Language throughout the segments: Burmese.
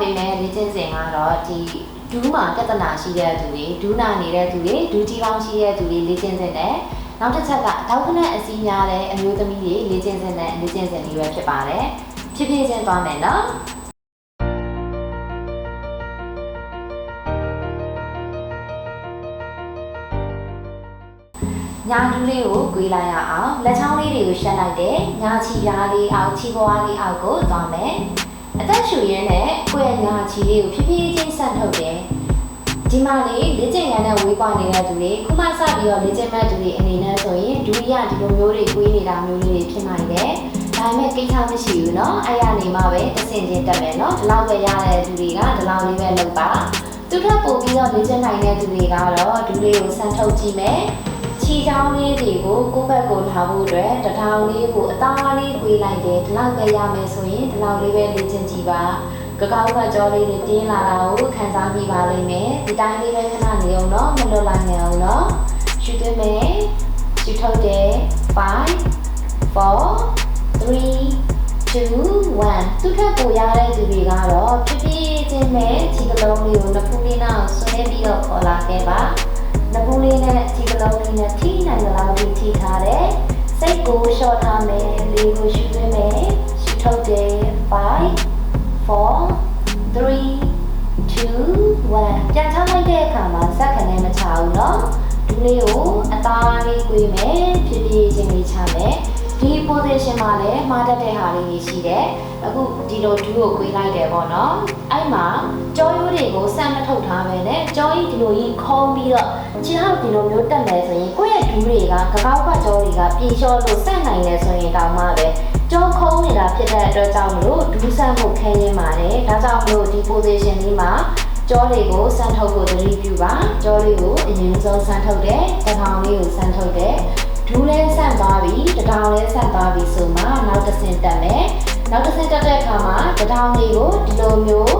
ပေးမယ်လေ့ကျင့်စဉ်ကတော့ဒီဒူးမှာပြဿနာရှိတဲ့သူတွေဒူးနာနေတဲ့သူတွေဒူးကြီးပေါင်းရှိတဲ့သူတွေလေ့ကျင့်စဉ်နဲ့နောက်တစ်ချက်ကထောက်ခနဲ့အစည်းများတဲ့အမျိုးသမီးတွေလေ့ကျင့်စဉ်နဲ့လေ့ကျင့်စဉ်လေးပဲဖြစ်ပါတယ်ဖြည်းဖြည်းချင်းသွားမယ်နော်ညာဒူးလေးကိုကွေးလိုက်ရအောင်လက်ချောင်းလေးတွေကိုရှက်လိုက်တယ်ညာချီပြားလေးအောက်ချီပွားလေးအောက်ကိုသွားမယ်အသက်ရှူရင်းနဲ့ကိုယ့်ရဲ့ညာချီလေးကိုဖြည်းဖြည်းချင်းဆက်ထုတ်တယ်ဒီမှာလေလေ့ကျင့်ရတဲ့ဝေးကွာနေတဲ့သူတွေခုမှစပြီးတော့လေ့ကျင့်မဲ့သူတွေအနေနဲ့ဆိုရင်ဒူးရဒီလိုမျိုးတွေကွေးနေတာမျိုးလေးတွေဖြစ်နိုင်တယ်ဒါပေမဲ့ကိစ္စမရှိဘူးเนาะအဲ့ရနေမှာပဲတစ်ဆင့်ချင်းတက်မယ်เนาะဒီလောက်ပဲရတဲ့သူတွေကဒီလောက်လေးပဲလုပ်ပါသူထပ်ပို့ပြီးတော့လေ့ကျင့်နိုင်တဲ့သူတွေကတော့ဒူးလေးကိုဆန်းထုတ်ကြည့်မယ်ချီချောင်းလေးတွေကိုကိုယ့်ဘက်ကိုထားဖို့အတွက်တထောင်လေးကိုအသားလေးကွေးလိုက်တယ်ဒီလောက်ပဲရမယ်ဆိုရင်ဒီလောက်လေးပဲလေ့ကျင့်ကြည့်ပါကကောက်ကကြောလေးတွေတင်းလာတာကိုခံစားကြည့်ပါလိမ့်မယ်ဒီတိုင်းလေးပဲခဏနေအောင်နော်မလွတ်လိုက်နိုင်အောင်နော်ရှူသွင်းမယ်ရှူထုတ်တယ်5 4 3 2 1သူထပ်ပိုရတဲ့သူတွေကတော့ဖြည်းဖြည်းချင်းနဲ့ခြေကလုံးလေးကိုနှစ်ဖူးလေးနောက်ဆွဲပြီးတော့ခေါ်လာခဲ့ပါနှစ်ဖူးလေးနဲ့ခြေကလုံးလေးနဲ့ထိနိုင်တဲ့လောက်ထိထားတယ်စိတ်ကိုလျှော့ထားမယ်လေးကိုရှူသွင်းမယ်ရှူထုတ်တယ်5 4 3 2 1ပြန်ချလိုက်တဲ့အခါမှာစက္ကန့်နဲ့မချဘူးเนาะဒီလေးကိုအသားလေးကွေးမယ်ဖြည်းဖြည်းချင်းလေးချမယ်ဒီ position မှာလည်းမှားတတ်တဲ့ဟာလေးရှိတယ်အခုဒီလိုဒူးကိုကွေးလိုက်တယ်ပေါ့เนาะအဲ့မှာကြောရိုးတွေကိုစမ်းမထုတ်ထားပဲနဲ့ကြောကြီးဒီလိုကြီးခုံးပြီးတော့ခြေထောက်ဒီလိုမျိုးတက်မယ်ဆိုရင်ကိုယ့်ရဲ့ဒူးတွေကကကောက်ကကြောတွေကပြေလျှော့လို့ဆက်နိုင်တယ်ဆိုရင်တောင်မှပဲကြောခုံးနေတာဖြစ်တဲ့အတွက်ကြောင့်မလို့ဒူးဆန်းဖို့ခဲရင်းပါတယ်ဒါကြောင့်မလို့ဒီ position လေးမှာကြောတွေကိုဆန်းထုတ်ဖို့သတိပြုပါကြောလေးကိုအရင်ဆုံးဆန်းထုတ်တယ်တထောင်လေးကိုဆန်းထုတ်တယ်ဒူးလဲဆန့်သွားပြီတထောင်လဲဆန့်သွားပြီဆိုမှနောက်တစ်ဆင့်တက်မယ်နောက်တစ်ဆင့်တက်တဲ့အခါမှာတထောင်လေးကိုဒီလိုမျိုး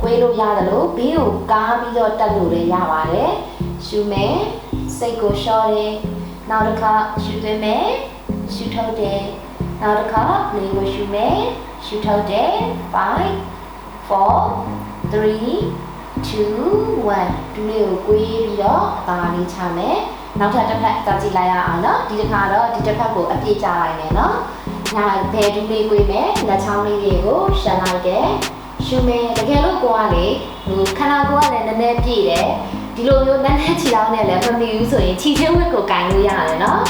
ကွေးလို့ရတယ်လို့ဘေးကိုကားပြီးတော့တက်လို့လည်းရပါတယ်ရှူမယ်စိတ်ကိုလျှော့တယ်နောက်တစ်ခါရှူသွင်းမယ်ရှူထုတ်တယ်နောက်တစ်ခါလေးကိုရှူမယ်ရှူထုတ်တယ်5 4 3 2 1ဒူးလေးကိုကွေးပြီးတော့အသာလေးချမယ်နောက်ထပ်တစ်ဖက်တက်ကြည့်လိုက်ရအောင်နော်ဒီတစ်ခါတော့ဒီတစ်ဖက်ကိုအပြည့်ချလိုက်မယ်နော်ညာဘယ်ဒူးလေးကွေးမယ်လက်ချောင်းလေးတွေကိုရှက်လိုက်တယ်ရှူမယ်တကယ်လို့ကိုကလေခန္ဓာကိုယ်ကလည်းနည်းနည်းပြည့်တယ်ဒီလိုမျိုးနည်းနည်းခြေထောက်နဲ့လည်းမမီဘူးဆိုရင်ခြေချင်းဝက်ကိုကင်လို့ရတယ်နော်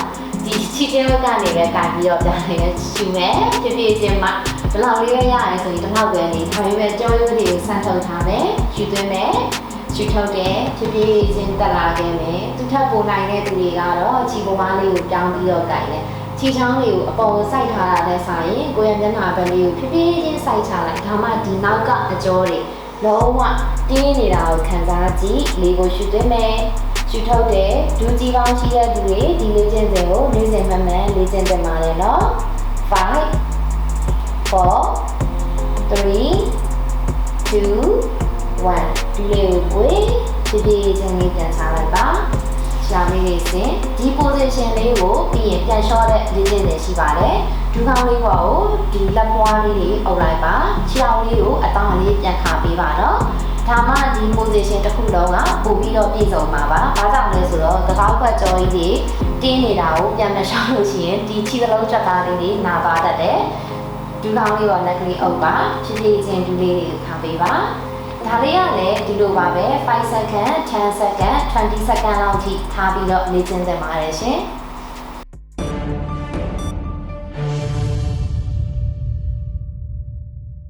ဒီခြေချင်းဝက်ကနေပဲကင်ပြီးတော့ပြန်နေရှူမယ်ဖြည်းဖြည်းချင်းမှဘလောက်လေးပဲရရင်ဆိုရင်တစ်လောက်ပဲနေဒါပေမဲ့ကြောရိုးတွေကိုဆန်းထုတ်ထားမယ်ရှူသွင်းမယ်ရှူထုတ်တယ်ဖြည်းဖြည်းချင်းတက်လာခဲ့မယ်သူထပ်ပိုနိုင်တဲ့သူတွေကတော့ခြေပေါ်မားလေးကိုပြောင်းပြီးတော့ကင်တယ်ခြေချောင်းလေးကိုအပေါ်စိုက်ထားတာနဲ့ဆိုင်ရင်ကိုယ့်ရဲ့မျက်နှာဘက်လေးကိုဖြည်းဖြည်းချင်းစိုက်ချလိုက်ဒါမှဒီနောက်ကအကြောတွေလုံးဝတင်းနေတာကိုခံစားကြည့်လေးကိုရှူသွင်းမယ်ရှူထုတ်တယ်ဒူးကြီးပေါင်းရှိတဲ့သူတွေဒီလေ့ကျင့်စဉ်ကိုနေ့စဉ်မှန်မှန်လေ့ကျင့်တင်ပါတယ်နော်5 4 3 2 1ဒီလေးကိုကိုယ်ဖြည်းဖြည်းချင်းလေးပြန်ချလိုက်ပါရှားလေးစင်ဒီ position လေးကိုပြီးရင်ပြန်လျှော့တဲ့လေ့ကျင့်စဉ်ရှိပါတယ်ဒူးခေါင်းလေးကိုဒီလက်ပွားလေးတွေအုပ်လိုက်ပါခြေထောက်လေးကိုအသားလေးပြန်ခါပေးပါတော့ဒါမှဒီ position တစ်ခုလုံးကပို့ပြီးတော့ပြည့်စုံမှာပါဘာကြောင့်လဲဆိုတော့ကကောက်ခွက်ကြောကြီးတွေတင်းနေတာကိုပြန်မရှောင်လို့ရှိရင်ဒီခြေစလုံးချက်သားလေးတွေနာပါတတ်တယ်ဒူးခေါင်းလေးကိုလက်ကလေးအုပ်ပါဖြည်းဖြည်းချင်းဒူးလေးတွေကိုခါပေးပါဒါလေးကလည်းဒီလိုပါပဲ5 second 10 second 20 second လောက်ထိထားပြီးတော့လေ့ကျင့်စင်ပါတယ်ရှင်